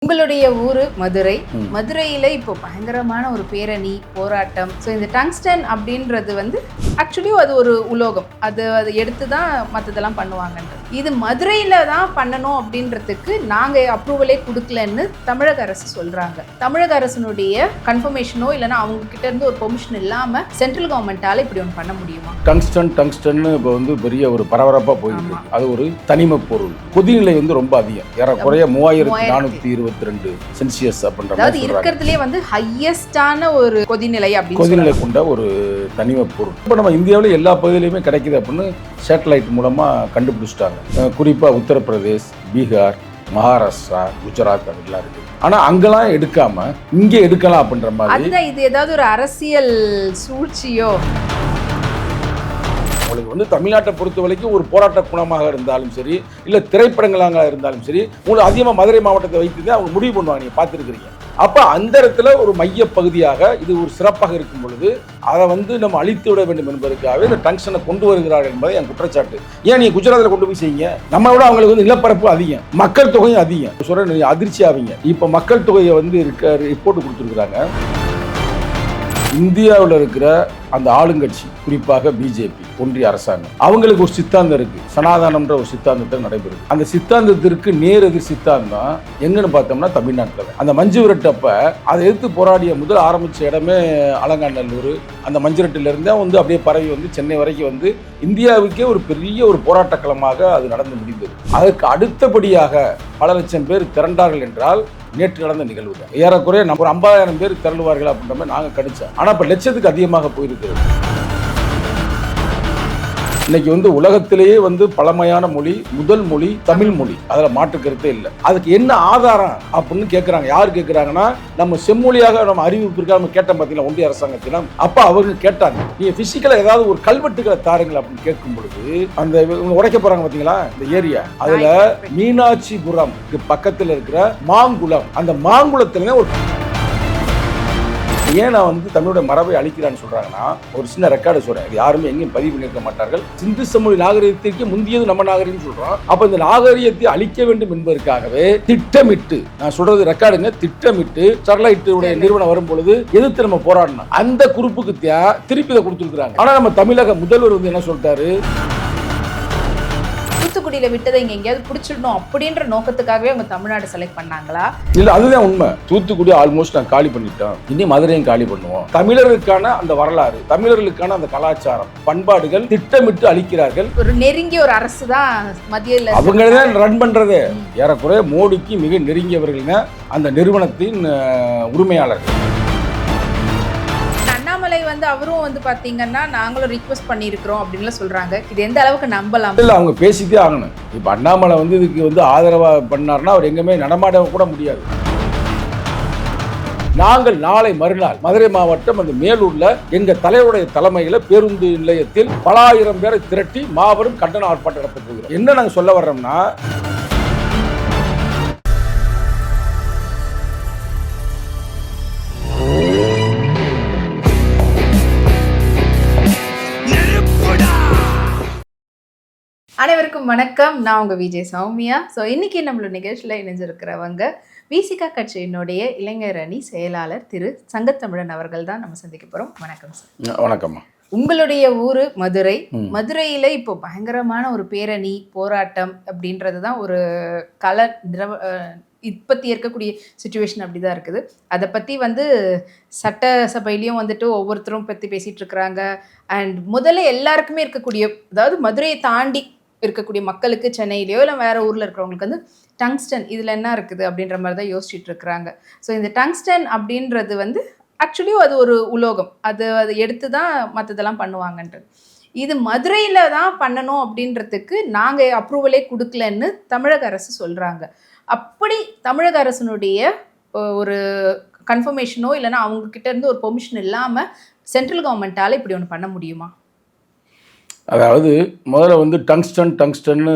உங்களுடைய ஊரு மதுரை. மதுரையில இப்போ பயங்கரமான ஒரு பேரணி போராட்டம். ஸோ இந்த டங்ஸ்டன் அப்படின்றது ஆக்சுவலி அது ஒரு உலோகம். அதை எடுத்து தான் மற்றதெல்லாம் பண்ணுவாங்கன்றது. இது மதுரையில தான் பண்ணணும் அப்படின்றதுக்கு நாங்கள் அப்ரூவலே கொடுக்கலன்னு தமிழக அரசு சொல்றாங்க. தமிழக அரசனுடைய கன்ஃபர்மேஷனோ இல்லைன்னா அவங்க கிட்ட இருந்து ஒரு பெர்மிஷன் இல்லாம சென்ட்ரல் கவர்மெண்டால இப்படி ஒன்று பண்ண முடியுமா? டங்ஸ்டன் இப்போ பெரிய ஒரு பரபரப்பா போயிருக்கு. அது ஒரு தனிம பொருள். கொதிநிலை ரொம்ப அதிகம். ஏறக்குறைய 3422 செல்சியஸ் அப்படின்ற அதாவது இருக்கிறதுலே ஹையஸ்டான ஒரு கொதிநிலை கொண்ட ஒரு தனிம பொருள். இப்போ நம்ம இந்தியாவில் எல்லா பகுதியிலுமே கிடைக்குது அப்படின்னு சேட்டலைட் மூலமா கண்டுபிடிச்சிட்டாங்க. குறிப்பா உத்தரப்பிரதேஷ், பீகார், மகாராஷ்டிரா, குஜராத் அப்படிலாம் இருக்கு. ஆனா அங்கெல்லாம் எடுக்காம இங்க எடுக்கலாம் அப்படின்ற மாதிரி. இது ஏதாவது ஒரு அரசியல் சூழ்ச்சியோ? உங்களுக்கு தமிழ்நாட்டை பொறுத்த வரைக்கும் ஒரு போராட்ட குணமாக இருந்தாலும் சரி, இல்லை திரைப்படங்களாக இருந்தாலும் சரி, உங்களுக்கு அதிகமாக மதுரை மாவட்டத்தை வைத்து அவங்க முடிவு பண்ணுவாங்க. நீங்கள் பார்த்துருக்கிறீங்க. அப்போ அந்த இடத்துல ஒரு மைய பகுதியாக இது ஒரு சிறப்பாக இருக்கும் பொழுது அதை நம்ம அழித்து விட வேண்டும் என்பதற்காகவே இந்த டங்ஸ்டனை கொண்டு வருகிறார்கள் என்பதை என் குற்றச்சாட்டு. ஏன் நீங்கள் குஜராத்தில் கொண்டு போய் செய்யுங்க. நம்ம விட அவங்களுக்கு நிலப்பரப்பு அதிகம், மக்கள் தொகையும் அதிகம். சொல்கிறேன், நீங்கள் அதிர்ச்சி ஆவீங்க. இப்போ மக்கள் தொகையை ரிப்போர்ட் கொடுத்துருக்குறாங்க. இந்தியாவில் இருக்கிற அந்த ஆளுங்கட்சி, குறிப்பாக பிஜேபி ஒன்றிய அரசாங்கம், அவங்களுக்கு ஒரு சித்தாந்தம் இருக்கு. சனாதனம்ன்ற ஒரு சித்தாந்தத்தில் நடைபெறுது. அந்த சித்தாந்தத்திற்கு நேர் எதிர் சித்தாந்தம் எங்கன்னு பார்த்தோம்னா தமிழ்நாட்டில். அந்த மஞ்சு விரட்டப்ப அதை எதிர்த்து போராடிய முதல் ஆரம்பிச்ச இடமே அலங்காநல்லூர். அந்த மஞ்சு விரட்டிலிருந்தே அப்படியே பரவி சென்னை வரைக்கும் இந்தியாவுக்கே ஒரு பெரிய ஒரு போராட்டக்களமாக அது நடந்து முடிந்தது. அதற்கு அடுத்தபடியாக பல லட்சம் பேர் திரண்டார்கள் என்றால் நேற்று நடந்த நிகழ்வு. ஏறக்குறைய நம்ம ஒரு 50,000 பேர் திரளுவார்கள் அப்படின்ற மாதிரி நாங்கள் கணிச்சோம். ஆனால் இப்போ லட்சத்துக்கு அதிகமாக போயிருக்கிறது. இன்னைக்கு உலகத்திலேயே பழமையான மொழி, முதல் மொழி தமிழ் மொழி. அதில் மாற்று கருத்தே இல்லை. அதுக்கு என்ன ஆதாரம் அப்படின்னு கேட்குறாங்க. யார் கேட்குறாங்கன்னா, நம்ம செம்மொழியாக நம்ம அறிவிப்பு நம்ம கேட்டோம் பார்த்தீங்களா ஒன்றிய அரசாங்கத்திலும். அப்போ அவங்க கேட்டாங்க, நீங்கள் ஃபிசிக்கலாக ஏதாவது ஒரு கல்வெட்டுகளை தாருங்கள் அப்படின்னு கேட்கும் பொழுது, அந்த உடைக்க போகிறாங்க பார்த்தீங்களா இந்த ஏரியா, அதில் மீனாட்சிபுரம் பக்கத்தில் இருக்கிற மாங்குளம், அந்த மாங்குளத்தில் ஒரு ஏன் நான் தமிழோட மரபை அழிக்கிறான்னு சொல்றாங்கன்னா, ஒரு சின்ன ரெக்கார்டு சொல்றேன். இது யாருமே எங்கேயும் பதிவு பண்ணிருக்க மாட்டார்கள். சிந்து சமொழி நாகரிகத்திற்கு முந்தியது நம்ம நாகரிகம் சொல்றோம். அப்ப இந்த நாகரிகத்தை அழிக்க வேண்டும் என்பதற்காகவே திட்டமிட்டு, நான் சொல்றது ரெக்கார்டுங்க, திட்டமிட்டு ஸ்டெர்லைட்டுடைய நிறுவனம் வரும் பொழுது எதிர்த்து நம்ம போராடணும். அந்த குறிப்புக்கு திருப்பி இதை கொடுத்துருக்காங்க. ஆனா நம்ம தமிழக முதல்வர் என்ன சொல்லிட்டாரு, தூத்துக்குடியில விட்டதை இங்க எங்கேயாவது பிடிச்சிடணும் அப்படின்ற நோக்கத்துக்காகவே அவங்க தமிழ்நாடு செலக்ட் பண்ணாங்களா? இல்ல, அதுதான் உண்மை. தூத்துக்குடி ஆல்மோஸ்ட் நான் காலி பண்ணிட்டோம். இனி மதுரையும் காலி பண்ணுவோம். தமிழர்களுக்கான அந்த வரலாறு, தமிழர்களுக்கான அந்த கலாச்சாரம், பண்பாடுகள் திட்டமிட்டு அளிக்கிறார்கள். ஒரு நெருங்கிய ஒரு அரசு தான் மத்தியில அவங்கதான் ரன் பண்றது. ஏறக்குறைய மோடிக்கு மிக நெருங்கியவர்கள் அந்த நிறுவனத்தின் உரிமையாளர்கள். அண்ணாமலை அவரும் பாத்தீங்கன்னா நாங்களும் ரிக்வெஸ்ட் பண்ணியிருக்கிறோம் அப்படின்னு சொல்றாங்க. இது எந்த அளவுக்கு நம்பலாம்? இல்ல, அவங்க பேசிட்டே ஆகணும். இப்ப அண்ணாமலை இதுக்கு ஆதரவா பண்ணார்னா அவர் எங்கேயுமே நடமாட கூட முடியாது. நாங்கள் நாளை மறுநாள் மதுரை மாவட்டம் அந்த மேலூர்ல எங்க தலைவருடைய தலைமையில பேருந்து நிலையத்தில் பல ஆயிரம் பேரை திரட்டி மாபெரும் கண்டன ஆர்ப்பாட்டம் நடத்த போகிறோம். என்ன நாங்க சொல்ல வர்றோம்னா, அனைவருக்கும் வணக்கம். நான் உங்க விஜய் சௌமியா. ஸோ இன்னைக்கு நம்மளோட நிகழ்ச்சியில் இணைஞ்சிருக்கிறவங்க விசிகா கட்சியினுடைய இளைஞர் அணி செயலாளர் திரு சங்கத்தமிழன் அவர்கள் தான் நம்ம சந்திக்க போறோம். வணக்கம் சார். வணக்கம். உங்களுடைய ஊரு மதுரை. மதுரையில இப்போ பயங்கரமான ஒரு பேரணி போராட்டம் அப்படின்றது தான் ஒரு இப்பத்தி இருக்கக்கூடிய சுச்சுவேஷன் அப்படிதான் இருக்குது. அதை பற்றி சட்டசபையிலையும் ஒவ்வொருத்தரும் பற்றி பேசிட்டு இருக்கிறாங்க. அண்ட் முதல்ல எல்லாருக்குமே இருக்கக்கூடிய, அதாவது மதுரையை தாண்டி இருக்கக்கூடிய மக்களுக்கு சென்னையிலையோ இல்லை வேற ஊரில் இருக்கிறவங்களுக்கு டங்ஸ்டன் இதில் என்ன இருக்குது அப்படின்ற மாதிரி தான் யோசிச்சுட்டு இருக்கிறாங்க. ஸோ இந்த டங்ஸ்டன் அப்படின்றது ஆக்சுவலி அது ஒரு உலோகம். அதை எடுத்து தான் மற்றதெல்லாம் பண்ணுவாங்கன்றது. இது மதுரையில் தான் பண்ணணும் அப்படின்றதுக்கு நாங்கள் அப்ரூவலே கொடுக்கலன்னு தமிழக அரசு சொல்கிறாங்க. அப்படி தமிழக அரசனுடைய ஒரு கன்ஃபர்மேஷனோ இல்லைன்னா அவங்க கிட்ட இருந்து ஒரு பெர்மிஷன் இல்லாமல் சென்ட்ரல் கவர்மெண்டால இப்படி ஒன்று பண்ண முடியுமா? அதாவது முதல்ல டங்ஸ்டன்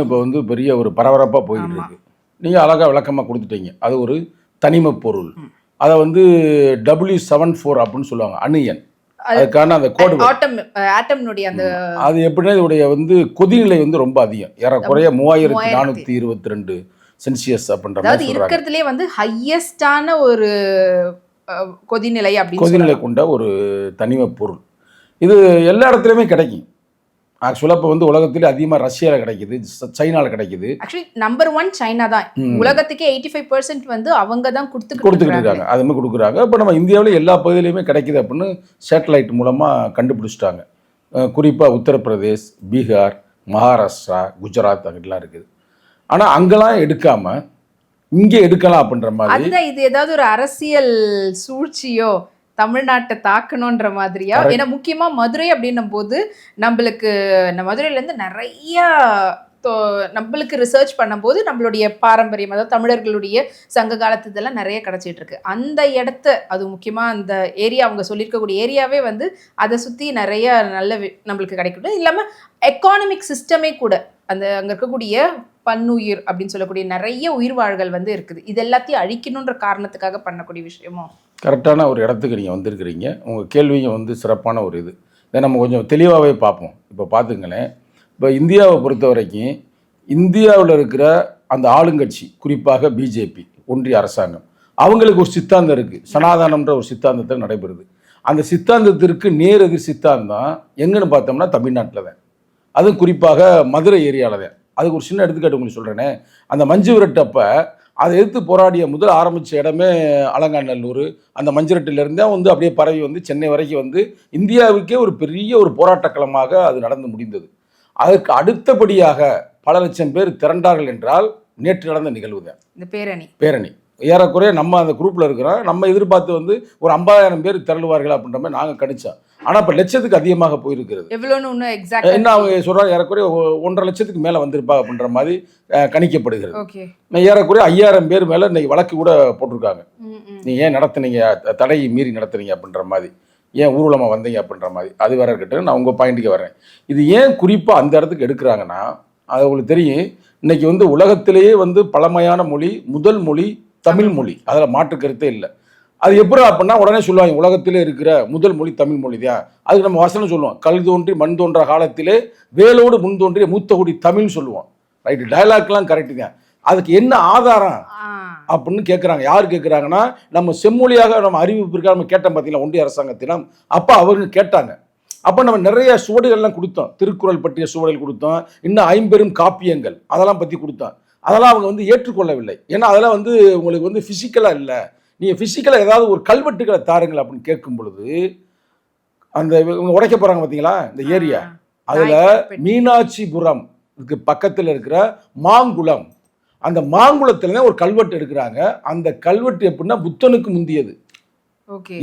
இப்போ பெரிய ஒரு பரபரப்பாக போயிட்டு இருக்கு. நீங்கள் அழகாக விளக்கமாக கொடுத்துட்டீங்க. அது ஒரு தனிம பொருள். அதை W74 அப்படின்னு சொல்லுவாங்க, அணுயன். அதுக்கான அந்த கோடு ஆட்டம்னுடைய அந்த அது எப்படின்னா இதோடைய கொதிநிலை ரொம்ப அதிகம். ஏறக்குறைய 3422 சென்சியஸ் அப்படின்ற அதாவது மாதிரி சொல்றாங்க. இருக்கிறதுலே வந்து ஹையஸ்டான ஒரு கொதிநிலை அப்படின்னு கொதிநிலை கொண்ட ஒரு தனிம பொருள். இது எல்லா இடத்துலையுமே கிடைக்கும். ஆக்சுவலாக இப்போ வந்து உலகத்திலே அதிகமாக ரஷ்யாவில் கிடைக்குது, சைனாவில் கிடைக்குது. ஆக்சுவலி நம்பர் 1 சைனா தான். உலகத்துக்கே 85% வந்து அவங்க தான் கொடுத்துக்கிட்டு இருக்காங்க. அது மாதிரி கொடுக்குறாங்க. இப்போ நம்ம இந்தியாவில் எல்லா பகுதியிலையுமே கிடைக்குது அப்படின்னு சேட்டலைட் மூலமாக கண்டுபிடிச்சிட்டாங்க. குறிப்பாக உத்தரப்பிரதேஷ், பீகார், மகாராஷ்டிரா, குஜராத் அங்கெல்லாம் இருக்குது. ஆனால் அங்கெல்லாம் எடுக்காமல் இங்கே எடுக்கலாம் அப்படின்ற மாதிரி. அதுதான் இது ஏதாவது ஒரு அரசியல் சூழ்ச்சியோ தமிழ்நாட்டை தாக்கணுன்ற மாதிரியா? ஏன்னா முக்கியமா மதுரை அப்படின்னும் போது நம்மளுக்கு மதுரையில இருந்து நிறைய நம்மளுக்கு ரிசர்ச் பண்ணும்போது நம்மளுடைய பாரம்பரியம், அதாவது தமிழர்களுடைய சங்க காலத்து இதெல்லாம் நிறைய கிடைச்சிட்டு இருக்கு. அந்த இடத்த, அது முக்கியமா அந்த ஏரியா, அவங்க சொல்லியிருக்கக்கூடிய ஏரியாவே வந்து அதை சுற்றி நிறைய நல்ல நம்மளுக்கு கிடைக்கும். இல்லாமல் எக்கானமிக் சிஸ்டமே கூட அந்த அங்கே இருக்கக்கூடிய பன்னுயிர் அப்படின்னு சொல்லக்கூடிய நிறைய உயிர்வாழ்கள் வந்து இருக்குது. இது எல்லாத்தையும் அழிக்கணுன்ற காரணத்துக்காக பண்ணக்கூடிய விஷயமோ? கரெக்டான ஒரு இடத்துக்கு நீங்கள் வந்திருக்கிறீங்க. உங்கள் கேள்வியும் வந்து சிறப்பான ஒரு இது. இதை நம்ம கொஞ்சம் தெளிவாகவே பார்ப்போம். இப்போ பார்த்துங்களேன், இப்போ இந்தியாவை பொறுத்த வரைக்கும் இந்தியாவில் இருக்கிற அந்த ஆளுங்கட்சி, குறிப்பாக பிஜேபி ஒன்றிய அரசாங்கம், அவங்களுக்கு ஒரு சித்தாந்தம் இருக்குது. சனாதனம்ன்ற ஒரு சித்தாந்தத்தில் நடைபெறுது. அந்த சித்தாந்தத்திற்கு நேர் எதிர் சித்தாந்தம் எங்கன்னு பார்த்தோம்னா தமிழ்நாட்டில் தான். அதுவும் குறிப்பாக மதுரை ஏரியாவில் தான். அதுக்கு ஒரு சின்ன எடுத்துக்காட்டு உங்களுக்கு சொல்கிறேனே. அந்த மஞ்சு விரட்டப்போ அதை எதிர்த்து போராடிய முதல் ஆரம்பித்த இடமே அலங்காநல்லூர். அந்த மஞ்சுரட்டிலிருந்தே வந்து அப்படியே பரவி வந்து சென்னை வரைக்கும் வந்து இந்தியாவுக்கே ஒரு பெரிய ஒரு போராட்டக்களமாக அது நடந்து முடிந்தது. அதற்கு அடுத்தபடியாக பல லட்சம் பேர் திரண்டார்கள் என்றால் நேற்று நடந்த நிகழ்வு தான் இந்த பேரணி. ஏறக்குறைய நம்ம அந்த குரூப்பில் இருக்கிறோம். நம்ம எதிர்பார்த்து வந்து ஒரு 50,000 பேர் திரளுவார்கள் அப்படின்ற மாதிரி நாங்கள் கணிச்சோம். ஆனால் இப்போ லட்சத்துக்கு அதிகமாக போயிருக்கிறது. எவ்வளோன்னு என்ன அவங்க சொல்கிறாங்க, ஏறக்குறைய 1.5 லட்சத்துக்கு மேலே வந்திருப்பா அப்படின்ற மாதிரி கணிக்கப்படுகிறது. ஏறக்குறைய 5,000 பேர் மேலே இன்னைக்கு வழக்கு கூட போட்டிருக்காங்க. நீங்கள் ஏன் நடத்துனீங்க, தடையை மீறி நடத்துனீங்க அப்படின்ற மாதிரி, ஏன் ஊர்வலமாக வந்தீங்க அப்படின்ற மாதிரி. அது வேற இருக்கட்டும், நான் உங்கள் பாயிண்ட்டுக்கு வரேன். இது ஏன் குறிப்பாக அந்த இடத்துக்கு எடுக்கிறாங்கன்னா, அது உங்களுக்கு தெரியும், இன்னைக்கு வந்து உலகத்திலேயே வந்து பழமையான மொழி, முதல் மொழி தமிழ் மொழி. அதில் மாற்று கருத்தே இல்லை. அது எப்படி அப்படின்னா உடனே சொல்லுவாங்க, உலகத்திலே இருக்கிற முதல் மொழி தமிழ் மொழி தான். அதுக்கு நம்ம வசனம் சொல்லுவோம், கல் தோன்றி மண் தோன்ற காலத்திலே வேலோடு முன் தோன்றிய மூத்த குடி தமிழ் சொல்லுவோம். ரைட்டு, டயலாக்லாம் கரெக்டு தான். அதுக்கு என்ன ஆதாரம் அப்படின்னு கேட்குறாங்க. யார் கேட்குறாங்கன்னா, நம்ம செம்மொழியாக நம்ம அறிவிப்பிற்காக நம்ம கேட்டோம் பார்த்தீங்களா ஒன்றிய அரசாங்கத்தினம். அப்போ அவங்க கேட்டாங்க. அப்போ நம்ம நிறைய சுவடுகள்லாம் கொடுத்தோம். திருக்குறள் பற்றிய சுவடுகள் கொடுத்தோம். இன்னும் 50 காப்பியங்கள் அதெல்லாம் பற்றி கொடுத்தோம். அதெல்லாம் அவங்க வந்து ஏற்றுக்கொள்ளவில்லை. ஏன்னா அதெல்லாம் வந்து உங்களுக்கு வந்து ஃபிசிக்கலாக இல்லை, நீங்கள் ஃபிசிக்கலாக ஏதாவது ஒரு கல்வெட்டுகளை தாருங்கள் அப்படின்னு கேட்கும் பொழுது, அந்த இவங்க உடைக்க போகிறாங்க பார்த்தீங்களா இந்த ஏரியா, அதில் மீனாட்சிபுரம் இதுக்கு பக்கத்தில் இருக்கிற மாங்குளம், அந்த மாங்குளத்தில் தான் ஒரு கல்வெட்டு எடுக்கிறாங்க. அந்த கல்வெட்டு எப்படின்னா புத்தனுக்கு முந்தியது.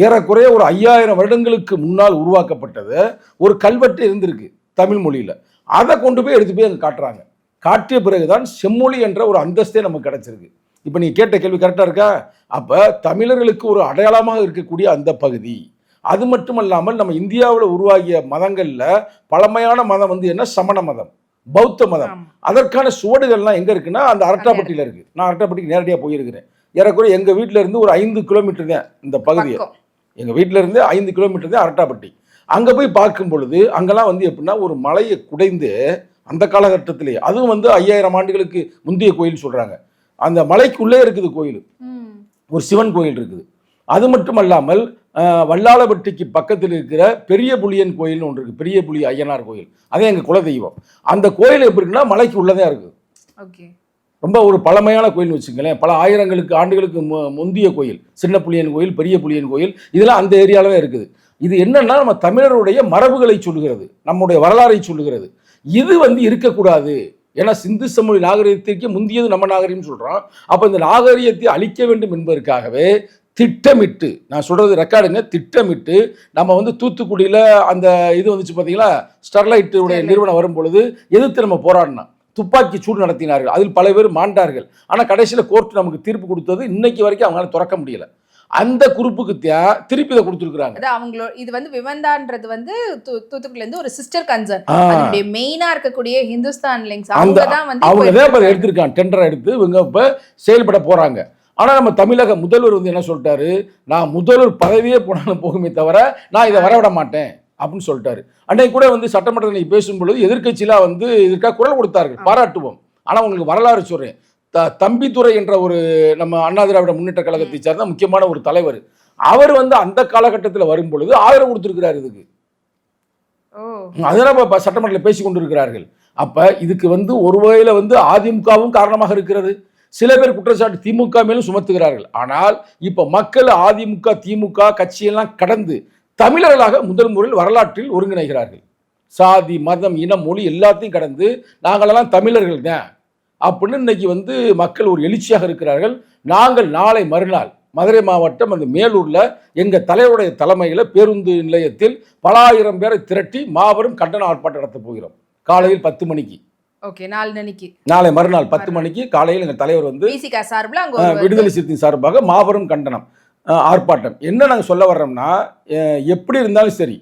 ஏறக்குறைய ஒரு 5000 வருடங்களுக்கு முன்னால் உருவாக்கப்பட்டது ஒரு கல்வெட்டு இருந்திருக்கு தமிழ் மொழியில். அதை கொண்டு போய் எடுத்து போய் அங்கே காட்டுறாங்க. காட்டிய பிறகுதான் செம்மொழி என்ற ஒரு அந்தஸ்தே நமக்கு கிடைச்சிருக்கு. இப்போ நீ கேட்ட கேள்வி கரெக்டாக இருக்கா? அப்போ தமிழர்களுக்கு ஒரு அடையாளமாக இருக்கக்கூடிய அந்த பகுதி. அது மட்டுமல்லாமல் நம்ம இந்தியாவில் உருவாகிய மதங்களில் பழமையான மதம் வந்து என்ன, சமண மதம், பௌத்த மதம். அதற்கான சுவடுகள்லாம் எங்கே இருக்குன்னா அந்த அரட்டாப்பட்டியில் இருக்குது. நான் அரட்டாப்பட்டிக்கு நேரடியாக போயிருக்கிறேன். ஏறக்குறைய எங்கள் வீட்டில் இருந்து ஒரு 5 கிலோமீட்டர் தான் இந்த பகுதியை. எங்கள் வீட்டில் இருந்து 5 கிலோமீட்டர் தான் அரட்டாப்பட்டி. அங்கே போய் பார்க்கும் பொழுது அங்கெல்லாம் வந்து எப்படின்னா ஒரு மலையை குடைந்து அந்த காலகட்டத்திலே, அதுவும் வந்து 5000 ஆண்டுகளுக்கு முந்தைய கோயில் சொல்கிறாங்க. அந்த மலைக்குள்ளே இருக்குது கோயில், ஒரு சிவன் கோயில் இருக்குது. அது மட்டும் அல்லாமல் வல்லாளப்பட்டிக்கு பக்கத்தில் இருக்கிற பெரிய புலியன் கோயில்னு ஒன்று இருக்குது. பெரிய புலி ஐயனார் கோயில், அதே எங்கள் குலதெய்வம். அந்த கோயில் எப்படி இருக்குன்னா மலைக்கு உள்ளதே இருக்குது. ரொம்ப ஒரு பழமையான கோயில்னு வச்சுங்களேன். பல ஆயிரங்களுக்கு ஆண்டுகளுக்கு முந்திய கோயில். சின்ன புலியன் கோயில், பெரிய புலியன் கோயில், இதெல்லாம் அந்த ஏரியாவில் தான் இருக்குது. இது என்னன்னா நம்ம தமிழருடைய மரபுகளை சொல்லுகிறது, நம்முடைய வரலாறை சொல்லுகிறது. இது வந்து இருக்கக்கூடாது. ஏன்னா சிந்து சமொழி நாகரிகத்திற்கு முந்தியது நம்ம நாகரிகம் சொல்கிறோம். அப்போ இந்த நாகரிகத்தை அழிக்க வேண்டும் என்பதற்காகவே திட்டமிட்டு, நான் சொல்கிறது ரெக்கார்டுங்க, திட்டமிட்டு நம்ம வந்து தூத்துக்குடியில் அந்த இது வந்துச்சு பார்த்தீங்களா, ஸ்டெர்லைட்டுடைய நிறுவனம் வரும் பொழுது எதிர்த்து நம்ம போராடினோம். துப்பாக்கி சூடு நடத்தினார்கள். அதில் பல பேர் மாண்டார்கள். ஆனால் கடைசியில் கோர்ட் நமக்கு தீர்ப்பு கொடுத்தது இன்னைக்கு வரைக்கும் அவங்களால திறக்க முடியல. அந்த குரூப்புக்கு திருப்பி இதை கொடுத்துருக்காங்க. அவங்களோட இது வந்து விவந்தான்றது வந்து தூத்துக்குடில இருந்து ஒரு சிஸ்டர் கன்சர்ன். அதனுடைய மெயினா இருக்கக்கூடிய ஹிந்துஸ்தான் லிங்க்ஸ் அவங்க தான் எடுத்திருக்காங்க. டெண்டர் எடுத்து இவங்க இப்ப செயல்பட போறாங்க. ஆனா நம்ம தமிழக முதல்வர் வந்து என்ன சொல்லிட்டாரு, நான் முதல்வர் பதவியே போனாலும் போகுமே தவிர நான் இதை வரவிட மாட்டேன் அப்படின்னு சொல்லிட்டாரு. அன்னைக்கு கூட வந்து சட்டமன்றத்தில் பேசும்பொழுது எதிர்கட்சியில வந்து இதற்காக குரல் கொடுத்தார்கள், பாராட்டுவோம். ஆனா உங்களுக்கு வரலாறு சொல்றேன், தம்பிதுரை என்ற ஒரு நம்ம அண்ணா திராவிட முன்னேற்ற கழகத்தை சார்ந்த முக்கியமான ஒரு தலைவர், அவர் வந்து அந்த காலகட்டத்தில் வரும் பொழுது ஆதரவு கொடுத்திருக்கிறார் இதுக்கு. அதெல்லாம் இப்ப சட்டமன்றத்தில் பேசிக் கொண்டிருக்கிறார்கள். அப்ப இதுக்கு வந்து ஒரு வகையில வந்து அதிமுகவும் காரணமாக இருக்கிறது. சில பேர் குற்றச்சாட்டு திமுக மேலும் சுமத்துகிறார்கள். ஆனால் இப்ப மக்கள் அதிமுக திமுக கட்சியெல்லாம் கடந்து தமிழர்களாக முதல் முறையில் வரலாற்றில் ஒருங்கிணைகிறார்கள். சாதி மதம் இனம் மொழி எல்லாத்தையும் கடந்து நாங்களெல்லாம் தமிழர்கள் தான் அப்படின்னு இன்னைக்கு வந்து மக்கள் ஒரு எழுச்சியாக இருக்கிறார்கள். நாங்கள் நாளை மறுநாள் மதுரை மாவட்டம் அந்த மேலூர்ல எங்க தலைவருடைய தலைமையில் பேருந்து நிலையத்தில் பல ஆயிரம் பேரை திரட்டி மாபெரும் கண்டன ஆர்ப்பாட்டம் நடத்த போகிறோம். காலையில் 10 மணிக்கு. ஓகே, நாளை மறுநாள் 10 மணிக்கு காலையில் எங்கள் தலைவர் வந்து விடுதலை சிறுத்தையின் சார்பாக மாபெரும் கண்டனம் ஆர்ப்பாட்டம். என்ன நாங்கள் சொல்ல வர்றோம்னா, எப்படி இருந்தாலும் சரி,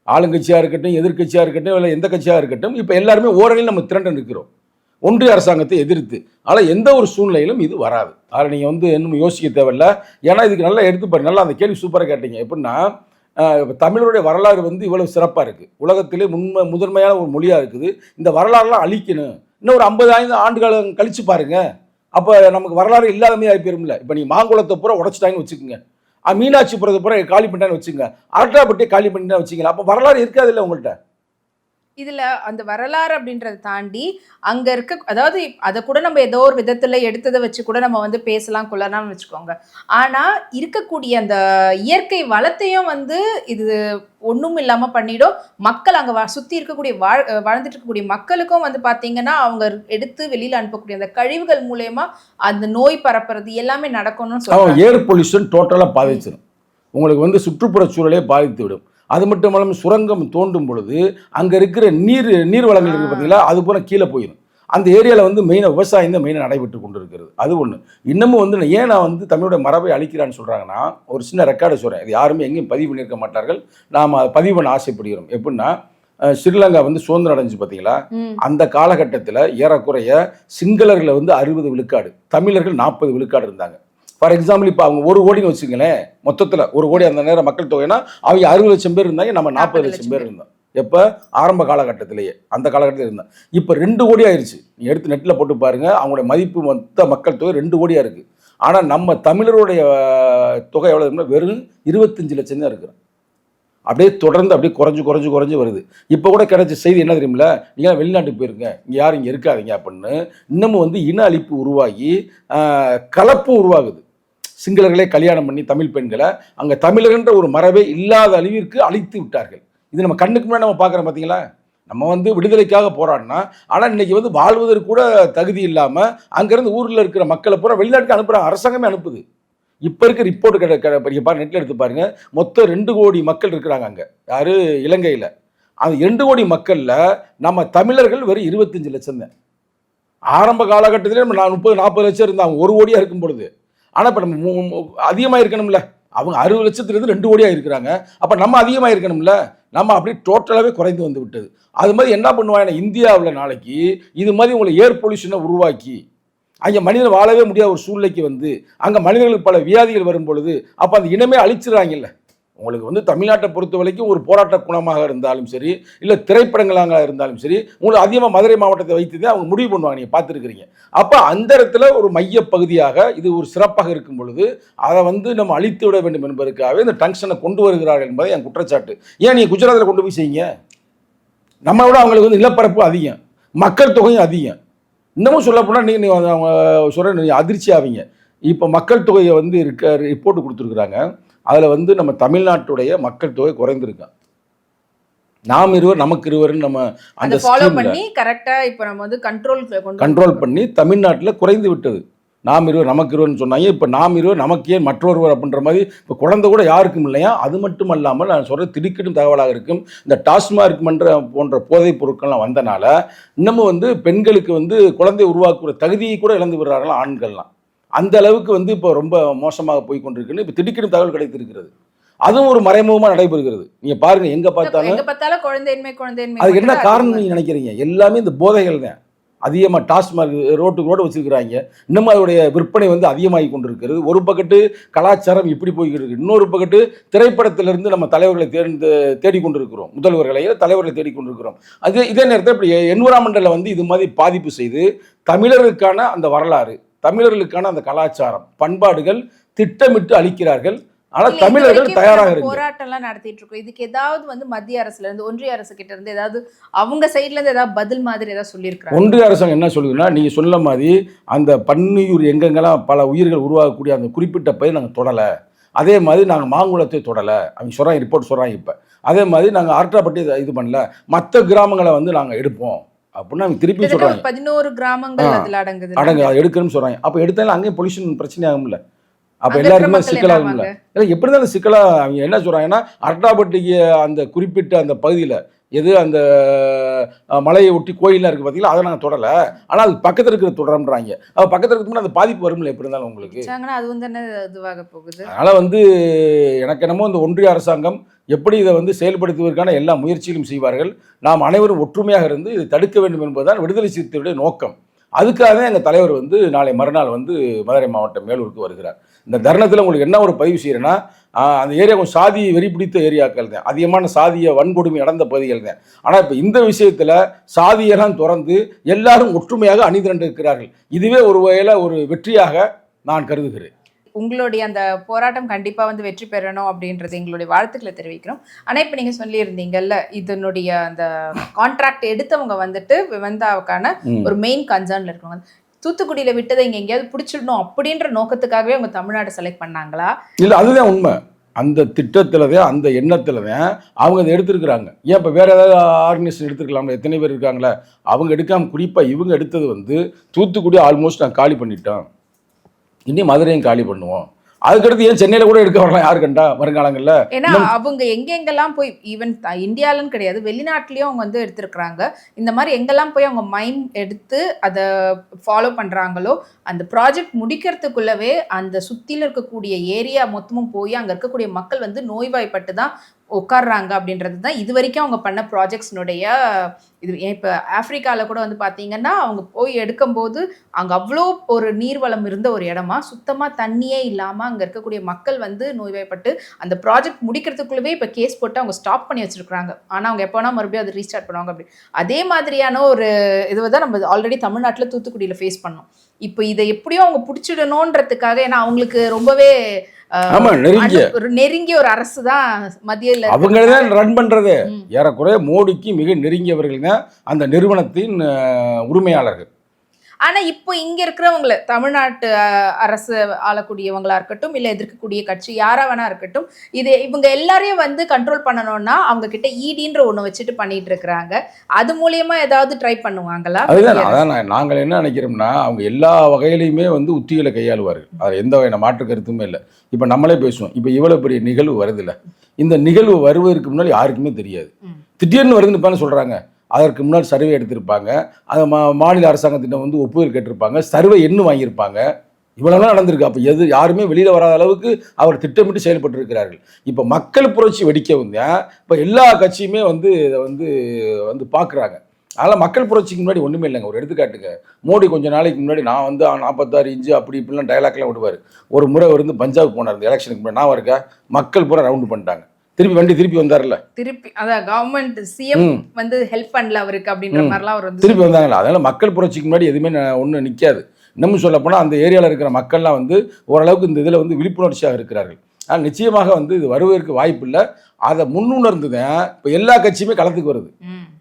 ஆளுங்கட்சியாக இருக்கட்டும் எதிர்கட்சியாக இருக்கட்டும் இல்லை எந்த கட்சியாக இருக்கட்டும், இப்போ எல்லாருமே ஓரணியில் நம்ம திரண்டு நிற்கிறோம் ஒன்றிய அரசாங்கத்தை எதிர்த்து. ஆனால் எந்த ஒரு சூழ்நிலையிலும் இது வராது. அதில் நீங்கள் வந்து இன்னும் யோசிக்க தேவையில்லை. ஏன்னா இதுக்கு நல்லா எடுத்துப்பாரு. நல்லா அந்த கேள்வி சூப்பராக கேட்டீங்க. எப்படின்னா, தமிழருடைய வரலாறு வந்து இவ்வளவு சிறப்பாக இருக்குது, உலகத்திலே முதன்மையான ஒரு மொழியாக இருக்குது. இந்த வரலாறுலாம் அழிக்கணும். இன்னும் ஒரு 50 ஆண்டுகள் கழிச்சு பாருங்க, அப்போ நமக்கு வரலாறு இல்லாதமே ஆகி போயிரும்ல. இப்போ நீங்கள் மாங்குளத்தை பூரா உடச்சிட்டாங்கன்னு வச்சுக்கோங்க, மீனாட்சிபுரத்தை பூரா காலி பண்ணிட்டான்னு வச்சுக்கோங்க, அரட்டாப்பட்டியை காலி பண்ணிட்டான்னு வச்சுக்கலாம், அப்போ வரலாறு இருக்காது இல்லை உங்கள்கிட்ட. இதுல அந்த வரலாறு அப்படின்றத தாண்டி அங்க இருக்க, அதாவது அதை கூட நம்ம ஏதோ ஒரு விதத்துல எடுத்ததை வச்சு கூட நம்ம வந்து பேசலாம் கொள்ளலாம்னு வச்சுக்கோங்க. ஆனா இருக்கக்கூடிய அந்த இயற்கை வளத்தையும் வந்து இது ஒண்ணும் இல்லாம பண்ணிடும். மக்கள் அங்க சுத்தி இருக்கக்கூடிய வாழ்ந்துட்டு இருக்கக்கூடிய மக்களுக்கும் வந்து பாத்தீங்கன்னா அவங்க எடுத்து வெளியில அனுப்பக்கூடிய அந்த கழிவுகள் மூலயமா அந்த நோய் பரப்புறது எல்லாமே நடக்கணும்னு சொல்லுவாங்க. ஏர் பொல்யூஷன் டோட்டலா பாதிச்சிடும். உங்களுக்கு வந்து சுற்றுப்புற சூழலே பாதித்து விடும். அது மட்டும் இல்லாமல் சுரங்கம் தோண்டும் பொழுது அங்கே இருக்கிற நீர் வளங்கள் இருக்குது பார்த்தீங்களா, அது போல கீழே போயிடும். அந்த ஏரியாவில் வந்து மெயினாக விவசாயம் தான் மெயினாக நடைபெற்று கொண்டு இருக்கிறது. அது ஒன்று. இன்னமும் வந்து ஏன் நான் வந்து தமிழோட மரபை அழிக்கிறான்னு சொல்கிறாங்கன்னா, ஒரு சின்ன ரெக்கார்டு சொல்கிறேன். இது யாருமே எங்கேயும் பதிவு பண்ணியிருக்க மாட்டார்கள். நாம் அதை பதிவு பண்ண ஆசைப்படுகிறோம். எப்படின்னா, ஸ்ரீலங்கா வந்து சுதந்திரம் அடைஞ்சு பார்த்தீங்களா, அந்த காலகட்டத்தில் ஏறக்குறைய சிங்களர்களை வந்து 60 விழுக்காடு, தமிழர்கள் 40 விழுக்காடு இருந்தாங்க. ஃபார் எக்ஸாம்பிள், இப்போ அவங்க 1 கோடின்னு வச்சுங்களேன், மொத்தத்தில் 1 கோடி அந்த நேரம் மக்கள் தொகைனா அவங்க 60 லட்சம் பேர் இருந்தாங்க, நம்ம 40 லட்சம் பேர் இருந்தோம். எப்போ ஆரம்ப காலகட்டத்திலேயே அந்த காலகட்டத்தில் இருந்தோம். இப்போ 2 கோடி ஆயிடுச்சு. நீ எடுத்து நெட்டில் போட்டு பாருங்க, அவங்களுடைய மதிப்பு மொத்த மக்கள் தொகை 2 கோடியாக இருக்குது. ஆனால் நம்ம தமிழருடைய தொகை எவ்வளோ இருக்குன்னா வெறும் 25 லட்சம் தான் இருக்குது. அப்படியே தொடர்ந்து அப்படியே குறைஞ்சு வருது. இப்போ கூட கிடைச்ச செய்தி என்ன தெரியுமில்ல, நீங்கள் வெளிநாட்டுக்கு போயிருங்க, இங்கே யாரும் இங்கே இருக்காதீங்க அப்படின்னு. இன்னமும் வந்து இன அழிப்பு உருவாகி கலப்பு உருவாகுது. சிங்களர்களே கல்யாணம் பண்ணி தமிழ் பெண்களை அங்கே தமிழர்ன்ற ஒரு மரபே இல்லாத அளவிற்கு அழித்து விட்டார்கள். இது நம்ம கண்ணுக்கு முன்னாடி நம்ம பார்க்குறோம் பார்த்தீங்களா. நம்ம வந்து விடுதலைக்காக போராடினா, ஆனால் இன்னைக்கு வந்து வாழ்வதற்கு கூட தகுதி இல்லாமல் அங்கேருந்து ஊரில் இருக்கிற மக்களை பூரா வெளிநாட்டுக்கு அனுப்புகிறாங்க. அரசாங்கமே அனுப்புது. இப்போ இருக்க ரிப்போர்ட் பாருங்க, நெட்டில் எடுத்து பாருங்க, மொத்தம் 2 கோடி மக்கள் இருக்கிறாங்க அங்கே. யார்? இலங்கையில். அந்த 2 கோடி மக்களில் நம்ம தமிழர்கள் வெறும் 25 லட்சம் தான். ஆரம்ப காலகட்டத்திலே நம்ம 30-40 லட்சம் இருந்தாங்க 1 கோடியாக இருக்கும் பொழுது. ஆனால் இப்போ நம்ம அதிகமாக இருக்கணும்ல, அவங்க 60 லட்சத்துலேருந்து 2 கோடியாக இருக்கிறாங்க. அப்போ நம்ம அதிகமாக இருக்கணும்ல, நம்ம அப்படி டோட்டலாகவே குறைந்து வந்து விட்டது. அது மாதிரி என்ன பண்ணுவாங்க, இந்தியாவில் நாளைக்கு இது மாதிரி உங்களை ஏர் பொல்யூஷனை உருவாக்கி அங்கே மனிதன் வாழவே முடியாத ஒரு சூழ்நிலைக்கு வந்து அங்கே மனிதர்களுக்கு பல வியாதிகள் வரும் பொழுது அப்போ அந்த இனமே அழிச்சிடறாங்கல்ல. உங்களுக்கு வந்து தமிழ்நாட்டை பொறுத்த வரைக்கும் ஒரு போராட்ட குணமாக இருந்தாலும் சரி, இல்லை திரைப்படங்களாக இருந்தாலும் சரி, உங்களுக்கு அதிகமாக மதுரை மாவட்டத்தை வைத்து தான் அவங்க முடிவு பண்ணுவாங்க. நீங்கள் பார்த்துருக்கிறீங்க. அப்போ அந்த இடத்துல ஒரு மைய பகுதியாக இது ஒரு சிறப்பாக இருக்கும் பொழுது அதை வந்து நம்ம அழித்து விட வேண்டும் என்பதற்காகவே இந்த டங்ஷனை கொண்டு வருகிறார்கள் என்பதை என் குற்றச்சாட்டு. ஏன் நீங்கள் குஜராத்தில் கொண்டு போய் செய்யுங்க, நம்ம விட அவங்களுக்கு வந்து நிலப்பரப்பு அதிகம், மக்கள் தொகையும் அதிகம். இன்னமும் சொல்ல போனால் நீங்கள் அவங்க சொல்கிற அதிர்ச்சி ஆவீங்க. இப்போ மக்கள் தொகையை வந்து ரிப்போர்ட் கொடுத்துருக்குறாங்க. அதில் வந்து நம்ம தமிழ்நாட்டுடைய மக்கள் தொகை குறைந்திருக்கான். நாம் இருவர் நமக்கு இருவர்னு நம்ம அந்த ஃபாலோ பண்ணி கரெக்டாக இப்போ நம்ம வந்து கண்ட்ரோல் பண்ணி தமிழ்நாட்டில் குறைந்து விட்டது. நாம் இருவர் நமக்கு இருவர்னு சொன்னாங்க. இப்போ நாம் இருவர் நமக்கு ஏன் மற்றொருவர் அப்படின்ற மாதிரி இப்போ குழந்தை கூட யாருக்கும் இல்லையா. அது மட்டும் அல்லாமல் நான் சொல்கிற திடுக்கிடும் தகவலாக இருக்கும், இந்த டாஸ்மார்க் போன்ற போதைப் பொருட்கள்லாம் வந்தனால இன்னமும் வந்து பெண்களுக்கு வந்து குழந்தை உருவாக்குற தகுதியை கூட இழந்து விடுறாங்களாம் ஆண்கள்லாம். அந்த அளவுக்கு வந்து இப்போ ரொம்ப மோசமாக போய் கொண்டிருக்குன்னு இப்போ திடுக்கிடும் தகவல் கிடைத்திருக்கிறது. அதுவும் ஒரு மறைமுகமாக நடைபெறுகிறது. நீங்கள் பாருங்கள், எங்கே பார்த்தாலும் குழந்தையின்மை. அதுக்கு என்ன காரணம் நீங்கள் நினைக்கிறீங்க? எல்லாமே இந்த போதைகள் தான். அதிகமாக டாஸ்மார்க் ரோடு வச்சுருக்கிறாங்க. இன்னமும் அதோடைய விற்பனை வந்து அதிகமாகி கொண்டிருக்கிறது. ஒரு பக்கத்து கலாச்சாரம் இப்படி போய்கிட்டு இருக்கு, இன்னொரு பக்கத்து திரைப்படத்திலிருந்து நம்ம தலைவர்களை தேடிக்கொண்டிருக்கிறோம், முதல்வர்களை தலைவர்களை தேடிக்கொண்டிருக்கிறோம். இதே நேரத்தில் இப்படி என்விரான்மெண்டலில் வந்து இது மாதிரி பாதிப்பு செய்து தமிழர்களுக்கான அந்த வரலாறு தமிழர்களுக்கான அந்த கலாச்சாரம் பண்பாடுகள் திட்டமிட்டு அளிக்கிறார்கள். ஆனா இல்ல, இது தமிழர்கள் வரைக்கும் இப்ப தயாராக நம்ம இருக்கு. போராட்டம்லாம் நடத்திட்டு இருக்கோம். இதுக்கு ஏதாவது வந்து மத்திய அரசுல இருந்து, ஒன்றிய அரசு கிட்ட இருந்து ஏதாவது அவங்க சைடுல இருந்து ஏதாவது பதில் மாதிரி ஏதாவது சொல்லியிருக்காங்க? ஒன்றிய அரசாங்கம் என்ன சொல்லுதுன்னா, நீங்க சொன்ன மாதிரி அந்த பன்னியூர் எங்கெங்கெல்லாம் பல உயிர்கள் உருவாகக்கூடிய அந்த குறிப்பிட்ட பயிர் நாங்கள் தொடலை. அதே மாதிரி நாங்கள் மாங்குளத்தை தொடலை. அவங்க சொல்கிறாங்க, ரிப்போர்ட் சொல்கிறாங்க. இப்போ அதே மாதிரி நாங்கள் அரட்டாப்பட்டி இது பண்ணல, மற்ற கிராமங்களை வந்து நாங்கள் எடுப்போம் அப்படின்னு அவங்க திருப்பி சொல்கிறாங்க. 11 கிராமங்கள் அதுல அடங்குது. அதை எடுக்கணும்னு சொல்கிறாங்க. அப்போ எடுத்தாலும் அங்கேயும் பொல்யூஷன் பிரச்சனை ஆகும்ல. அப்போ அங்க எல்லாருக்குமே இருக்கிற மக்கள் சிக்கலாகும்ல. இல்லை எப்படி இருந்தாலும் சிக்கலாக அவங்க என்ன சொல்கிறாங்கன்னா, அரட்டாப்பட்டிக்கு அந்த குறிப்பிட்ட அந்த பகுதியில் எது அந்த மலையை ஒட்டி கோயிலாம் இருக்குது பார்த்தீங்களா, அதை நாங்கள் தொடலை. ஆனால் அது பக்கத்தில் இருக்கிற தொடரம்ன்றாங்க. அது பக்கத்தில் இருக்கிறது அந்த பாதிப்பு வரும்ல எப்படி இருந்தாலும் உங்களுக்கு. அதுவும் தானே இதுவாக போகுது. அதனால் வந்து எனக்கு என்னமோ இந்த ஒன்றிய அரசாங்கம் எப்படி இதை வந்து செயல்படுத்துவதற்கான எல்லா முயற்சிகளும் செய்வார்கள். நாம் அனைவரும் ஒற்றுமையாக இருந்து இதை தடுக்க வேண்டும் என்பதுதான் விடுதலை சிறுத்தைகளுடைய நோக்கம். அதுக்காக தான் எங்கள் தலைவர் வந்து நாளை மறுநாள் வந்து மதுரை மாவட்டம் மேலூருக்கு வருகிறார். இந்த தருணத்தில் உங்களுக்கு என்ன ஒரு பதிவு செய்கிறேன்னா, அந்த ஏரியா கொஞ்சம் சாதி வெறி பிடித்த ஏரியாக்கள் தான், அதிகமான சாதிய வன்கொடுமை நடந்த பகுதிகள் தான். ஆனால் இப்போ இந்த விஷயத்தில் சாதியெல்லாம் திறந்து எல்லாரும் ஒற்றுமையாக அணிதிரண்டு இருக்கிறார்கள். இதுவே ஒரு வகையில் ஒரு வெற்றியாக நான் கருதுகிறேன். உங்களுடைய அந்த போராட்டம் கண்டிப்பா வந்து வெற்றி பெறணும் அப்படின்றது எங்களுடைய வாழ்த்துக்களை தெரிவிக்கிறோம். ஆனா இப்ப நீங்க சொல்லியிருந்தீங்கல்ல, இதனுடைய அந்த கான்ட்ராக்ட் எடுத்தவங்க வந்துட்டு விவந்தாவுக்கான ஒரு மெயின் கன்சர்ன்ல இருக்கவங்க தூத்துக்குடியில விட்டதை இங்க எங்கேயாவது பிடிச்சிடணும் அப்படின்ற நோக்கத்துக்காகவே அவங்க தமிழ்நாடு செலக்ட் பண்ணாங்களா? இல்லை, அதுதான் உண்மை. அந்த திட்டத்தில் தான், அந்த எண்ணத்தில் தான் அவங்க அதை எடுத்துருக்குறாங்க. ஏன் இப்போ வேறு ஏதாவது ஆர்கனைசேஷன் எடுத்துருக்கலாம்ல, எத்தனை பேர் இருக்காங்களே, அவங்க எடுக்காமல் குறிப்பாக இவங்க எடுத்தது வந்து தூத்துக்குடி ஆல்மோஸ்ட் நாங்கள் காலி பண்ணிட்டோம், இனி மதுரையும் காலி பண்ணுவோம். அதுக்கடுத்து ஏன் சென்னையில் கூட எடுக்க வரலாம், யாரு கண்டா வருங்காலங்களில். ஏன்னா அவங்க எங்கெங்கெல்லாம் போய் ஈவன் இந்தியாலன்னு கிடையாது, வெளிநாட்டிலையும் அவங்க வந்து எடுத்திருக்கிறாங்க. இந்த மாதிரி எங்கெல்லாம் போய் அவங்க மைண்ட் எடுத்து அதை ஃபாலோ பண்ணுறாங்களோ, அந்த ப்ராஜெக்ட் முடிக்கிறதுக்குள்ளவே அந்த சுற்றில இருக்கக்கூடிய ஏரியா மொத்தமும் போய் அங்கே இருக்கக்கூடிய மக்கள் வந்து நோய்வாய்ப்பட்டு தான் உட்கார்றாங்க அப்படின்றது தான் இது வரைக்கும் அவங்க பண்ண ப்ராஜெக்ட்ஸ்னுடைய இது. இப்போ ஆப்பிரிக்காவில் கூட வந்து பார்த்தீங்கன்னா அவங்க போய் எடுக்கும்போது அங்கே அவ்வளோ ஒரு நீர்வளம் இருந்த ஒரு இடமா சுத்தமாக தண்ணியே இல்லாமல் அங்கே இருக்கக்கூடிய மக்கள் வந்து நோய்வாய்ப்பட்டு அந்த ப்ராஜெக்ட் முடிக்கிறதுக்குள்ளவே இப்போ கேஸ் போட்டு அவங்க ஸ்டாப் பண்ணி வச்சுருக்காங்க. ஆனால் அவங்க எப்போனா மறுபடியும் அதை ரீஸ்டார்ட் பண்ணுவாங்க அப்படி. அதே மாதிரியான ஒரு இதுவை தான் நம்ம ஆல்ரெடி தமிழ்நாட்டில் தூத்துக்குடியில் ஃபேஸ் பண்ணோம். இப்போ இதை எப்படியும் அவங்க பிடிச்சிடணுன்றதுக்காக, ஏன்னா அவங்களுக்கு ரொம்பவே நெருங்கிய ஒரு அரசு தான் மத்தியில், அவங்க தான் ரன் பண்றது. ஏறக்குறைய மோடிக்கு மிக நெருங்கியவர்கள் தான் அந்த நிறுவனத்தின் உரிமையாளர்கள். ஆனா இப்போ இங்க இருக்கிறவங்கள தமிழ்நாட்டு அரசு ஆளக்கூடியவங்களா இருக்கட்டும், இல்ல எதிர்க்கக்கூடிய கட்சி யாரா வேணா இருக்கட்டும், இது இவங்க எல்லாரையும் வந்து கண்ட்ரோல் பண்ணணும்னா அவங்க கிட்ட ஈடின்ற ஒண்ணு வச்சுட்டு பண்ணிட்டு இருக்கிறாங்க. அது மூலியமா ஏதாவது ட்ரை பண்ணுவாங்களா? அதான் நாங்கள் என்ன நினைக்கிறோம்னா, அவங்க எல்லா வகையிலையுமே வந்து உத்திகளை கையாளுவார்கள். அது எந்த வகையான மாற்று கருத்துமே இல்லை. இப்போ நம்மளே பேசுவோம், இப்போ இவ்வளவு பெரிய நிகழ்வு வருது இல்லை, இந்த நிகழ்வு வருவதற்கு முன்னாடி யாருக்குமே தெரியாது. திடீர்னு வருதுன்னு இப்ப சொல்றாங்க. அதற்கு முன்னாடி சர்வே எடுத்திருப்பாங்க, அதை மாநில அரசாங்கத்திட்ட வந்து ஒப்புதல் கேட்டிருப்பாங்க, சர்வே எண்ணு வாங்கியிருப்பாங்க. இவ்வளோலாம் நடந்திருக்கு. அப்போ யாருமே வெளியில் வராத அளவுக்கு அவர் திட்டமிட்டு செயல்பட்டு இருக்கிறார்கள். இப்போ மக்கள் புரட்சி வெடிக்கவும் தான் இப்போ எல்லா கட்சியுமே வந்து இதை வந்து பார்க்குறாங்க. அதனால் மக்கள் புரட்சிக்கு முன்னாடி ஒன்றுமே இல்லைங்க. ஒரு எடுத்துக்காட்டுங்க, மோடி கொஞ்சம் நாளைக்கு முன்னாடி நான் வந்து 46 இன்ச்சு அப்படி இப்படிலாம் டைலாக்லாம் விடுவார். ஒரு முறை வந்து பஞ்சாப் போனார் இந்த எலெக்ஷனுக்கு முன்னாடி, நான் இருக்கா மக்கள் பூரா ரவுண்டு பண்ணிட்டாங்க. திருப்பி வந்தார்ல, திருப்பி அதான் கவர்மெண்ட் சிஎம் வந்து ஹெல்ப் பண்ணல அவருக்கு அப்படின்ற மாதிரிலாம் அவர் வந்து திருப்பி வந்தாங்களா. அதனால மக்கள் புரட்சிக்கு முன்னாடி எதுவுமே ஒன்றும் நிற்காது. இன்னமும் சொல்ல போனால் அந்த ஏரியாவில் இருக்கிற மக்கள்லாம் வந்து ஓரளவுக்கு இந்த இதில் வந்து விழிப்புணர்ச்சியாக இருக்கிறார்கள். ஆனால் நிச்சயமாக வந்து இது வருவதற்கு வாய்ப்பு இல்லை. அதை முன்னுணர்ந்து தான் இப்போ எல்லா கட்சியுமே களத்துக்கு வருது.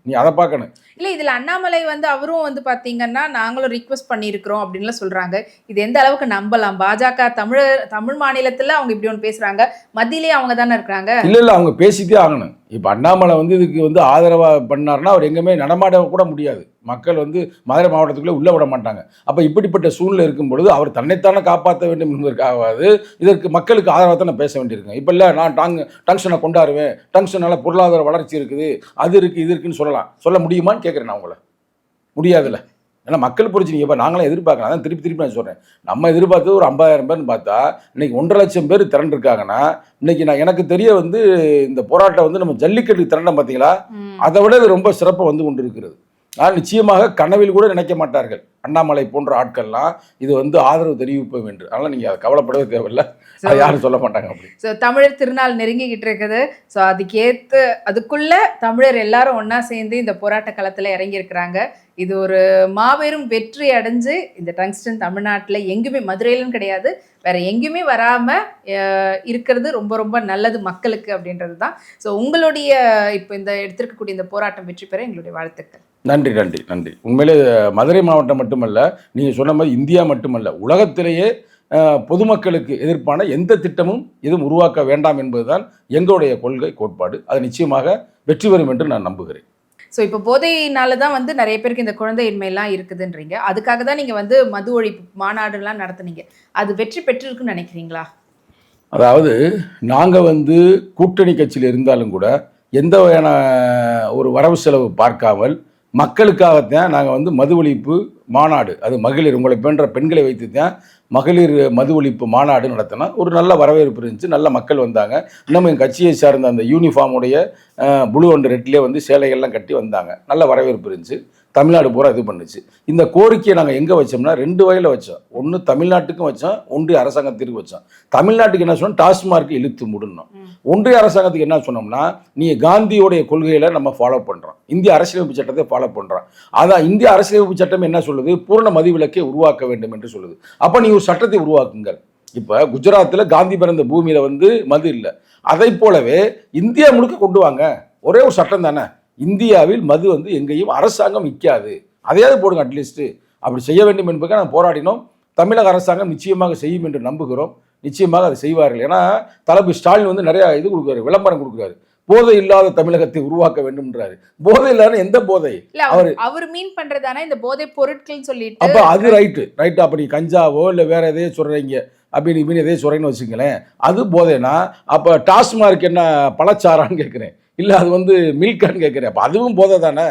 நீ அதை பார்க்கணும். இல்லை, இதில் அண்ணாமலை வந்து அவரும் வந்து பார்த்தீங்கன்னா நாங்களும் ரிக்வெஸ்ட் பண்ணியிருக்கிறோம் அப்படின்லாம் சொல்கிறாங்க. இது எந்த அளவுக்கு நம்பலாம்? பாஜக தமிழ் மாநிலத்தில் அவங்க இப்படி ஒன்று பேசுகிறாங்க, மத்தியிலே அவங்க தானே இருக்கிறாங்க. இல்லை அவங்க பேசிட்டே ஆகணும். இப்போ அண்ணாமலை வந்து இதுக்கு வந்து ஆதரவாக பண்ணார்னா அவர் எங்கேயுமே நடமாட கூட முடியாது. மக்கள் வந்து மதுரை மாவட்டத்துக்குள்ளே உள்ளே விட மாட்டாங்க. அப்போ இப்படிப்பட்ட சூழ்நிலை இருக்கும் பொழுது அவர் தன்னைத்தானே காப்பாற்ற வேண்டும் என்பதற்காகவாது இதற்கு மக்களுக்கு ஆதரவாக தான் நான் பேச வேண்டியிருக்கேன். இப்போ இல்லை நான் டங்ஷனை கொண்டாடுவேன், டங்ஷனால பொருளாதார வளர்ச்சி இருக்குது, அது இருக்குது இது இருக்குன்னு சொல்ல முடியுமான்னு கேட்குறேன் நான் உங்களை. முடியாதுல்ல. ஏன்னா மக்கள் புரிச்சுங்க. இப்போ நாங்களாம் எதிர்பார்க்கலாம். அதான் திருப்பி நான் சொல்கிறேன், நம்ம எதிர்பார்த்தது ஒரு 50,000 பேர்னு பார்த்தா இன்னைக்கு 1.5 லட்சம் பேர் திரண்டிருக்காங்கன்னா, இன்னைக்கு எனக்கு தெரிய வந்து இந்த போராட்டம் வந்து நம்ம ஜல்லிக்கட்டு திரண்டம் பார்த்தீங்களா, அதை விட இது ரொம்ப சிறப்பாக வந்து கொண்டு இருக்கிறது. ஆனால் நிச்சயமாக கனவில் கூட நினைக்க மாட்டார்கள் அண்ணாமலை போன்ற ஆட்கள்லாம் இது வந்து ஆதரவு தெரிவிப்போம் என்று. அதனால் நீங்கள் அதை கவலைப்படவே தேவையில்லை, அதை யாரும் சொல்ல மாட்டாங்க அப்படி. ஸோ தமிழர் திருநாள் நெருங்கிக்கிட்டு இருக்குது. ஸோ அதுக்குள்ள தமிழர் எல்லாரும் ஒன்றா சேர்ந்து இந்த போராட்ட களத்தில் இறங்கியிருக்கிறாங்க. இது ஒரு மாபெரும் வெற்றி அடைஞ்சு இந்த டங்ஸ்டன் தமிழ்நாட்டில் எங்குமே, மதுரையிலும் கிடையாது, வேற எங்கேயுமே வராமல் இருக்கிறது ரொம்ப ரொம்ப நல்லது மக்களுக்கு அப்படின்றது தான். ஸோ உங்களுடைய இப்போ இந்த எடுத்திருக்கக்கூடிய இந்த போராட்டம் வெற்றி பெற எங்களுடைய வாழ்த்துக்கள். நன்றி நன்றி நன்றி. உண்மையிலே மதுரை மாவட்டம் மட்டுமல்ல, நீங்கள் சொன்ன மாதிரி இந்தியா மட்டுமல்ல, உலகத்திலேயே பொதுமக்களுக்கு எதிர்ப்பான எந்த திட்டமும் எதுவும் உருவாக்க வேண்டாம் என்பதுதான் எங்களுடைய கொள்கை கோட்பாடு. அது நிச்சயமாக வெற்றி பெறும் என்று நான் நம்புகிறேன். ஸோ இப்போ போதையினால தான் வந்து நிறைய பேருக்கு இந்த குழந்தையின்மையெல்லாம் இருக்குதுன்றீங்க. அதுக்காக தான் நீங்கள் வந்து மது ஒழிப்பு மாநாடுலாம் நடத்துனீங்க. அது வெற்றி பெற்றிருக்குன்னு நினைக்கிறீங்களா? அதாவது நாங்கள் வந்து கூட்டணி கட்சியில் இருந்தாலும் கூட எந்த வகையான ஒரு வரவு செலவு பார்க்காமல் மக்களுக்காகத்தான் நாங்கள் வந்து மது ஒழிப்பு மாநாடு, அது மகளிர் உங்களை போன்ற பெண்களை வைத்து தான் மகளிர் மது ஒழிப்பு மாநாடு நடத்தினா ஒரு நல்ல வரவேற்பு இருந்துச்சு, நல்ல மக்கள் வந்தாங்க. இன்னமும் என் கட்சியை சார்ந்த அந்த யூனிஃபார்முடைய ப்ளூ அண்ட் ரெட்லேயே வந்து சேலைகள்லாம் கட்டி வந்தாங்க, நல்ல வரவேற்பு இருந்துச்சு. தமிழ்நாடு பூரா இது பண்ணுச்சு. இந்த கோரிக்கையை நாங்கள் எங்கே வச்சோம்னா 2 வகையில் வச்சோம். ஒன்று தமிழ்நாட்டுக்கும் வச்சோம், ஒன்றிய அரசாங்கத்திற்கு வச்சோம். தமிழ்நாட்டுக்கு என்ன சொன்னோம், டாஸ்மார்க்கு இழுத்து மூடணும். ஒன்றிய அரசாங்கத்துக்கு என்ன சொன்னோம்னா, நீ காந்தியோடைய கொள்கையில் நம்ம ஃபாலோ பண்ணுறோம், இந்திய அரசியலமைப்பு சட்டத்தை ஃபாலோ பண்ணுறோம். அதான் இந்திய அரசியலமைப்பு சட்டம் என்ன சொல்லுது, பூரண மதுவிலக்கை உருவாக்க வேண்டும் என்று சொல்லுது. அப்போ நீ ஒரு சட்டத்தை உருவாக்குங்கள். இப்போ குஜராத்தில் காந்தி பிறந்த பூமியில் வந்து மது இல்லை, அதை போலவே இந்தியா முழுக்க கொண்டு வாங்க, ஒரே ஒரு சட்டம் தானே. இந்தியாவில் மது வந்து எங்கேயும் அரசாங்கம் விற்காது, அதையாவது போடுங்க அட்லீஸ்ட்டு. அப்படி செய்ய வேண்டும் என்பதுக்காக நாங்கள் போராடினோம். தமிழக அரசாங்கம் நிச்சயமாக செய்யும் என்று நம்புகிறோம். நிச்சயமாக அதை செய்வார்கள். ஏன்னா தளபதி ஸ்டாலின் வந்து நிறையா இது கொடுக்குறாரு, விளம்பரம் கொடுக்குறாரு, போதை இல்லாத தமிழகத்தை உருவாக்க வேண்டும்ன்றாரு. போதை இல்லாத எந்த போதை அவர் மீன் பண்றதானே இந்த போதை பொருட்கள் சொல்லிட்டு. அப்போ அது ரைட்டு. அப்படி கஞ்சாவோ இல்லை வேற எதையோ சொல்கிறீங்க, அப்படின்னு மீன் எதையோ சொல்கிறேன்னு வச்சுங்களேன், அது போதைனா அப்போ டாஸ்மார்க் என்ன பழச்சாரான்னு கேட்குறேன், இல்லை அது வந்து மில்கான்னு கேட்குறேன், அப்போ அதுவும் போதை தானே,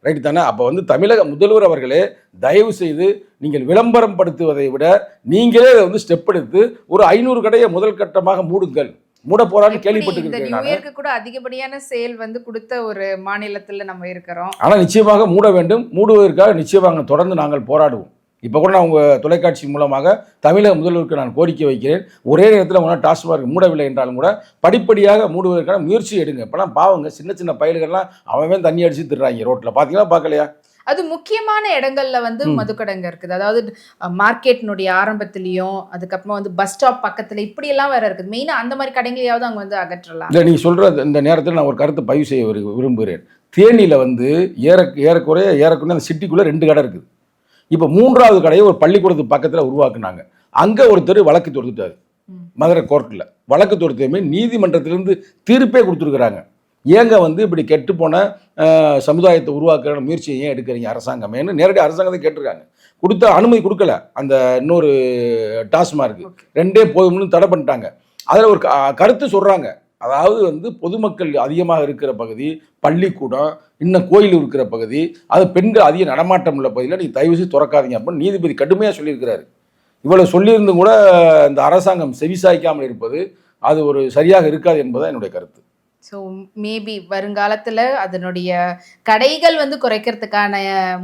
ரைட்டு தானே. அப்போ வந்து தமிழக முதல்வர் அவர்களே தயவு செய்து நீங்கள் விளம்பரம் படுத்துவதை விட நீங்களே வந்து ஸ்டெப் எடுத்து ஒரு 500 கடையை முதல் கட்டமாக மூடுங்கள். மூட போறான்னு கேள்விப்பட்டிருக்கேன். கூட அதிகப்படியான சேல் வந்து கொடுத்த ஒரு மாநிலத்தில் நம்ம இருக்கிறோம். ஆனால் நிச்சயமாக மூட வேண்டும். மூடுவதற்காக நிச்சயமாக தொடர்ந்து நாங்கள் போராடுவோம். இப்போ கூட நான் உங்கள் தொலைக்காட்சி மூலமாக தமிழக முதல்வருக்கு நான் கோரிக்கை வைக்கிறேன். ஒரே நேரத்தில் உங்களால் டாஸ்மார்க் மூடவில்லை என்றாலும் கூட படிப்படியாக மூடுவதற்கான முயற்சி எடுங்க. இப்போலாம் பாவங்க சின்ன சின்ன பயல்கள்லாம் அவன் தண்ணி அடிச்சு திடுறாங்க ரோட்டில், பார்த்தீங்களா பார்க்கலையா? அது முக்கியமான இடங்கள்ல வந்து மதுக்கடைங்க இருக்குது. அதாவது மார்க்கெட்னுடைய ஆரம்பத்திலையும், அதுக்கப்புறமா வந்து பஸ் ஸ்டாப் பக்கத்துல இப்படியெல்லாம் வேற இருக்குது. மெயினா அந்த மாதிரி கடைகளையாவது அவங்க வந்து அகற்றலாம். இல்லை, நீங்கள் சொல்கிற இந்த நேரத்தில் நான் ஒரு கருத்தை பதிவு செய்ய விரும்புகிறேன். தேனியில் வந்து ஏறக்குறைய அந்த சிட்டிக்குள்ளே 2 கடை இருக்குது. இப்போ 3வது கடையை ஒரு பள்ளிக்கூடத்துக்கு பக்கத்தில் உருவாக்குனாங்க. அங்கே ஒருத்தர் வழக்கு தொடுத்துட்டாரு மதுரை கோர்ட்டில். வழக்கு தொடுத்ததுமே நீதிமன்றத்திலிருந்து தீர்ப்பே கொடுத்துருக்குறாங்க. ஏங்க வந்து இப்படி கெட்டுப்போன சமுதாயத்தை உருவாக்குற முயற்சியை ஏன் எடுக்கிறீங்க அரசாங்கமேன்னு நேரடி அரசாங்கத்தை கேட்டிருக்காங்க. கொடுத்த அனுமதி கொடுக்கல. அந்த இன்னொரு டாஸ்மார்க்கு 2 போதும்னு தடை பண்ணிட்டாங்க. அதில் ஒரு கருத்து சொல்கிறாங்க. அதாவது வந்து பொதுமக்கள் அதிகமாக இருக்கிற பகுதி, பள்ளிக்கூடம், இன்னும் கோயில் இருக்கிற பகுதி, அது பெண்கள் அதிக நடமாட்டம் உள்ள பகுதியில் நீங்கள் தயவு செய்து திறக்காதீங்க அப்படின்னு நீதிபதி கடுமையாக சொல்லியிருக்கிறாரு. இவ்வளோ சொல்லியிருந்தும் கூட இந்த அரசாங்கம் செவிசாய்க்காமல் இருப்பது அது ஒரு சரியாக இருக்காது என்பதுதான் என்னுடைய கருத்து. ஸோ மேபி வருங்காலத்தில் அதனுடைய கடைகள் வந்து குறைக்கிறதுக்கான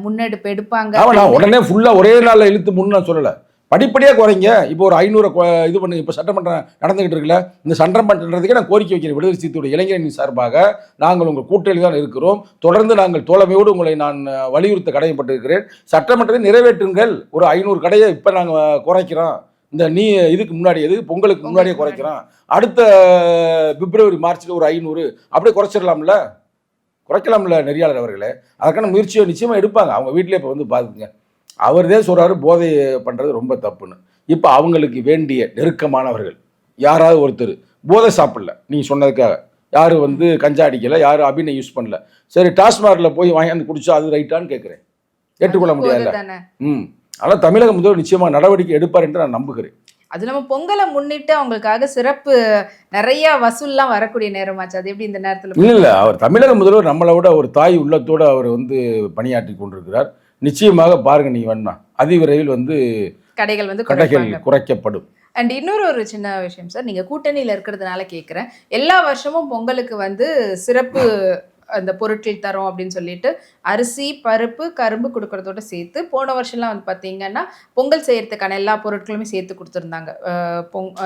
முன்னெடுப்பு எடுப்பாங்க. நான் உடனே ஃபுல்லாக ஒரே நாளில் இழுத்து முன்னு நான் சொல்லலை, படிப்படியாக குறைங்க. இப்போ ஒரு 500 இது பண்ணி இப்போ சட்டமன்றம் நடந்துகிட்டு இருக்குல்ல, இந்த சட்டமன்றத்துக்கே நான் கோரிக்கை வைக்கிறேன். விடுதலை சிறுத்தைகளுடைய இளைஞரின் சார்பாக நாங்கள் உங்கள் கூட்டணியில் தான் இருக்கிறோம். தொடர்ந்து நாங்கள் தோழமையோடு உங்களை நான் வலியுறுத்த கடமைப்பட்டிருக்கிறேன். சட்டமன்றத்தை நிறைவேற்றுங்கள். ஒரு 500 கடையை இப்போ நாங்கள் குறைக்கிறோம். இந்த இதுக்கு முன்னாடி பொங்கலுக்கு முன்னாடியே குறைக்கிறோம். அடுத்த பிப்ரவரி மார்ச்சில் ஒரு 500 அப்படியே குறைக்கலாம்ல நெறியாளர் அவர்களே. அதுக்கான முயற்சியை நிச்சயமாக எடுப்பாங்க. அவங்க வீட்டிலே இப்போ வந்து பார்த்துங்க. அவர்தே சொல்கிறாரு போதை பண்ணுறது ரொம்ப தப்புன்னு. இப்போ அவங்களுக்கு வேண்டிய நெருக்கமானவர்கள் யாராவது ஒருத்தர் போதை சாப்பிடல, நீங்கள் சொன்னதுக்காக யார் வந்து கஞ்சா அடிக்கலை, யார் அபினை யூஸ் பண்ணல, சரி டாஸ்மார்க்கில் போய் வாங்கி குடிச்சா அது ரைட்டான்னு கேட்குறேன். ஏற்றுக்கொள்ள முடியாதுல்ல. ஆனால் தமிழக முதல்வர் நிச்சயமாக நடவடிக்கை எடுப்பார் என்று நான் நம்புகிறேன். அது நம்ம பொங்கலை முன்னிட்டு அவங்களுக்காக சிறப்பு நிறைய வசூல்லாம் வரக்கூடிய நேரமாச்சு. அது எப்படி இந்த நேரத்தில்? இல்லை, அவர் தமிழக முதல்வர் நம்மளை விட ஒரு தாய் உள்ளத்தோடு அவர் வந்து பணியாற்றி கொண்டிருக்கிறார். நிச்சயமாக பாருங்க, நீங்க வேணா அதிவிரைவில் வந்து கடைகள் வந்து குறைக்கப்படும். அண்ட் இன்னொரு சின்ன விஷயம் சார், நீங்க கூட்டணியில் இருக்கிறதுனால கேட்குறேன், எல்லா வருஷமும் பொங்கலுக்கு வந்து சிறப்பு அந்த பொருட்கள் தரோம் அப்படின்னு சொல்லிட்டு அரிசி, பருப்பு, கரும்பு குடுக்கறதோட சேர்த்து போன வருஷம்லாம் வந்து பார்த்தீங்கன்னா, பொங்கல் செய்யறதுக்கான எல்லா பொருட்களுமே சேர்த்து குடுத்துருந்தாங்க.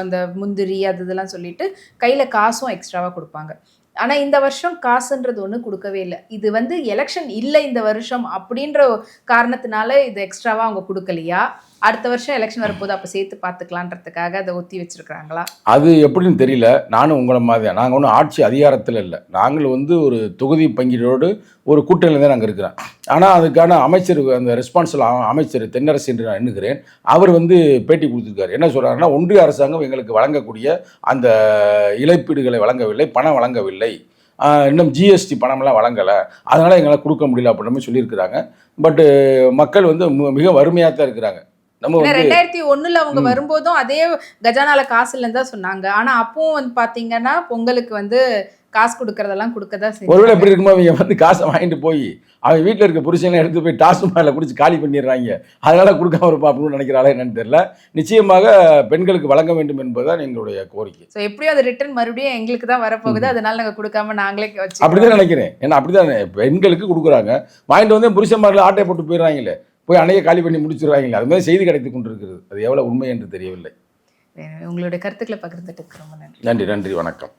அந்த முந்திரி அது இதெல்லாம் சொல்லிட்டு கையில காசும் எக்ஸ்ட்ராவா குடுப்பாங்க. ஆனா இந்த வருஷம் காசுன்றது ஒண்ணு குடுக்கவே இல்ல. இது வந்து எலக்ஷன் இல்ல இந்த வருஷம் அப்படின்ற காரணத்தினால இது எக்ஸ்ட்ராவா அவங்க குடுக்கலையா? அடுத்த வருஷம் எலக்ஷன் வரப்போது அப்ப சேர்த்து பார்த்துக்கலான்றதுக்காக அத ஒத்தி வச்சிருக்காங்களா? அது எப்படின்னு தெரியல. நானும் உங்கள மாதிரி தான். நாங்க ஒண்ணும் ஆட்சி அதிகாரத்துல இல்ல. நாங்கள் வந்து ஒரு தொகுதி பங்கீடோடு ஒரு கூட்டணியில தான் நாங்க இருக்கிறோம். ஆனா அதுக்கான அமைச்சர் அந்த ரெஸ்பான்சிபிள் அமைச்சர் தென்னரசு என்று நான் எண்ணுகிறேன். அவர் வந்து பேட்டி குடுத்திருக்காரு. என்ன சொல்றாருன்னா, ஒன்றிய அரசாங்கம் எங்களுக்கு வழங்கக்கூடிய அந்த இழப்பீடுகளை வழங்கவில்லை, பணம் வழங்கவில்லை. இன்னும் ஜிஎஸ்டி பணம்லாம் வழங்கல. அதனால எங்களால குடுக்க முடியல அப்படின்ற மாரி சொல்லியிருக்கிறாங்க. பட் மக்கள் வந்து மிக வறுமையா தான் இருக்கிறாங்க. நம்ம ஏன்னா வந்து 2001ல அவங்க வரும்போதும் அதே கஜானால காசு இல்லன்னு தான் சொன்னாங்க. ஆனா அப்பவும் வந்து பார்த்தீங்கன்னா, பொங்கலுக்கு வந்து காசு குடுக்கறதெல்லாம் குடுக்க தான் ஒருவேளை செஞ்சாங்க. எப்படி இருக்குமோ அவங்க வந்து காசை வாங்கிட்டு போய் அவன் வீட்டில் இருக்க புருஷனை எடுத்து போய் டாஸ்மாகில் குடிச்சு காலி பண்ணிடுறாங்க. அதனால கொடுக்காம இருப்பா அப்படின்னு நினைக்கிறாளா என்னன்னு தெரியல. நிச்சயமாக பெண்களுக்கு வழங்க வேண்டும் என்பதுதான் எங்களுடைய கோரிக்கை. சோ எப்படியும் அது ரிட்டர்ன் மறுபடியும் எங்களுக்கு தான் வரப்போகுது. அதனால நாங்க குடுக்காம நாங்களே வச்சுக்கிறோம். அப்படிதான் நினைக்கிறேன். ஏன்னா அப்படிதான் பெண்களுக்கு கொடுக்குறாங்க. வாங்கிட்டு வந்து புருஷன்மாரில் ஆட்டை போட்டு போயிடுறாங்களே. போய் அணைய காலி பண்ணி முடிச்சிடுறாங்களே. அது மாதிரி செய்தி கிடைத்து கொண்டிருக்கிறது. அது எவ்வளவு உண்மை என்று தெரியவில்லை. உங்களுடைய கருத்துக்களை பகிர்ந்துட்டு ரொம்ப நன்றி. நன்றி, நன்றி, வணக்கம்.